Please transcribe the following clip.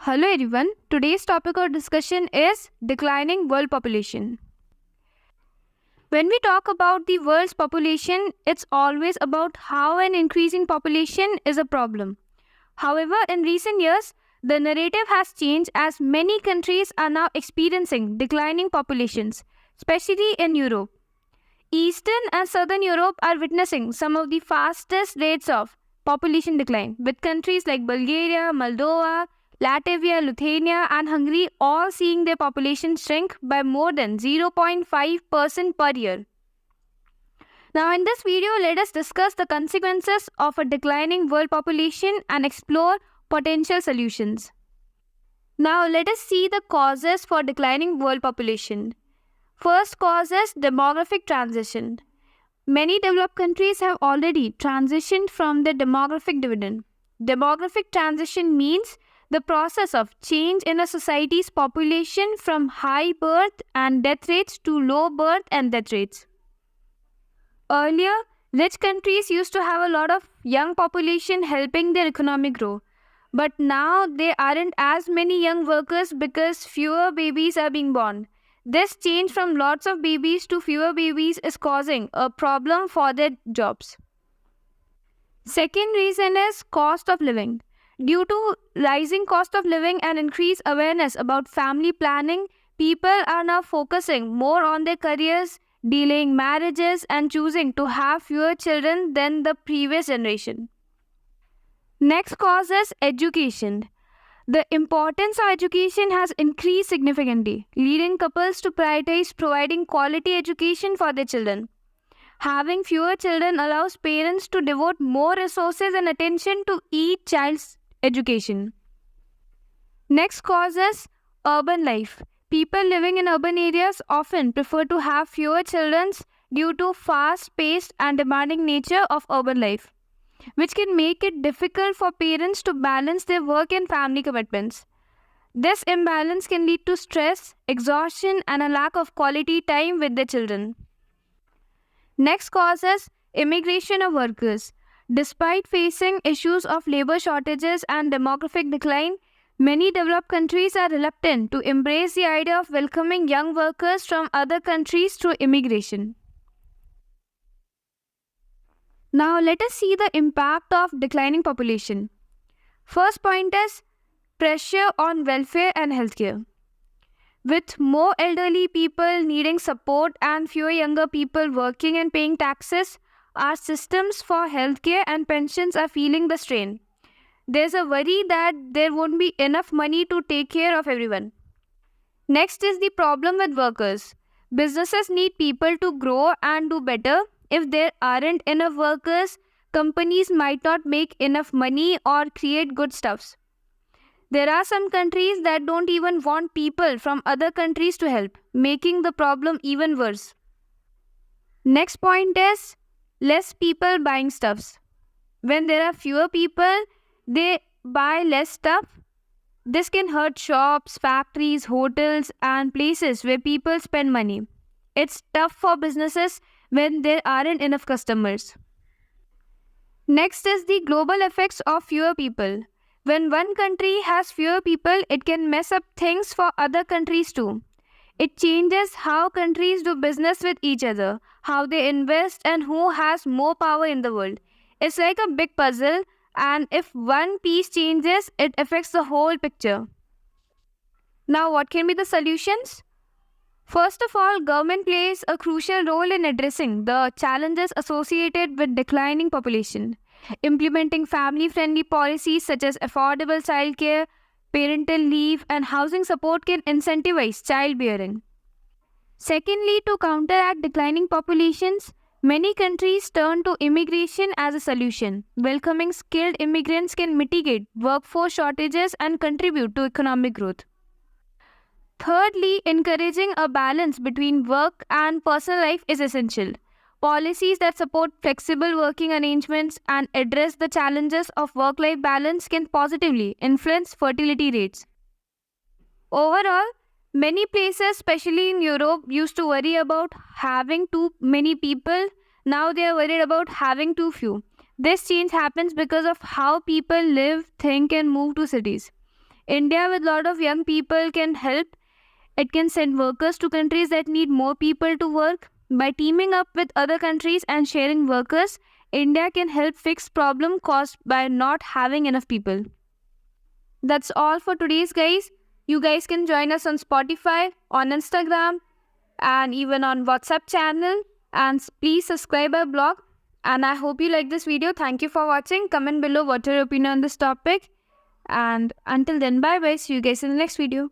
Hello everyone. Today's topic of discussion is declining world population. When we talk about the world's population, it's always about how an increasing population is a problem. However, in recent years, the narrative has changed as many countries are now experiencing declining populations, especially in Europe. Eastern and Southern Europe are witnessing some of the fastest rates of population decline, with countries like Bulgaria, Moldova, Latvia, Lithuania, and Hungary all seeing their population shrink by more than 0.5% per year. Now, in this video, let us discuss the consequences of a declining world population and explore potential solutions. Now, let us see the causes for declining world population. First cause is demographic transition. Many developed countries have already transitioned from the demographic dividend. Demographic transition means the process of change in a society's population from high birth and death rates to low birth and death rates. Earlier, rich countries used to have a lot of young population helping their economy grow. But now there aren't as many young workers because fewer babies are being born. This change from lots of babies to fewer babies is causing a problem for their jobs. Second reason is cost of living. Due to rising cost of living and increased awareness about family planning, people are now focusing more on their careers, delaying marriages, and choosing to have fewer children than the previous generation. Next cause is education. The importance of education has increased significantly, leading couples to prioritize providing quality education for their children. Having fewer children allows parents to devote more resources and attention to each child's education. Next cause is urban life. People living in urban areas often prefer to have fewer children due to fast-paced and demanding nature of urban life, which can make it difficult for parents to balance their work and family commitments. This imbalance can lead to stress, exhaustion, and a lack of quality time with their children. Next cause is immigration of workers. Despite facing issues of labor shortages and demographic decline, many developed countries are reluctant to embrace the idea of welcoming young workers from other countries through immigration. Now let us see the impact of declining population. First point is pressure on welfare and healthcare. With more elderly people needing support and fewer younger people working and paying taxes, our systems for healthcare and pensions are feeling the strain. There's a worry that there won't be enough money to take care of everyone. Next is the problem with workers. Businesses need people to grow and do better. If there aren't enough workers, companies might not make enough money or create good stuffs. There are some countries that don't even want people from other countries to help, making the problem even worse. Next point is less people buying stuffs. When there are fewer people, they buy less stuff. This can hurt shops, factories, hotels, and places where people spend money. It's tough for businesses when there aren't enough customers. Next is the global effects of fewer people. When one country has fewer people, it can mess up things for other countries too. It changes how countries do business with each other, how they invest, and who has more power in the world. It's like a big puzzle, and if one piece changes, it affects the whole picture. Now, what can be the solutions? First of all, government plays a crucial role in addressing the challenges associated with declining population. Implementing family-friendly policies such as affordable childcare, parental leave, and housing support can incentivize childbearing. Secondly, to counteract declining populations, many countries turn to immigration as a solution. Welcoming skilled immigrants can mitigate workforce shortages and contribute to economic growth. Thirdly, encouraging a balance between work and personal life is essential. Policies that support flexible working arrangements and address the challenges of work-life balance can positively influence fertility rates. Overall, many places, especially in Europe, used to worry about having too many people. Now they are worried about having too few. This change happens because of how people live, think, and move to cities. India with a lot of young people can help. It can send workers to countries that need more people to work. By teaming up with other countries and sharing workers, India can help fix problem caused by not having enough people. That's all for today's guys. You guys can join us on Spotify, on Instagram, and even on WhatsApp channel. And please subscribe our blog. And I hope you like this video. Thank you for watching. Comment below what your opinion on this topic. And until then, bye bye. See you guys in the next video.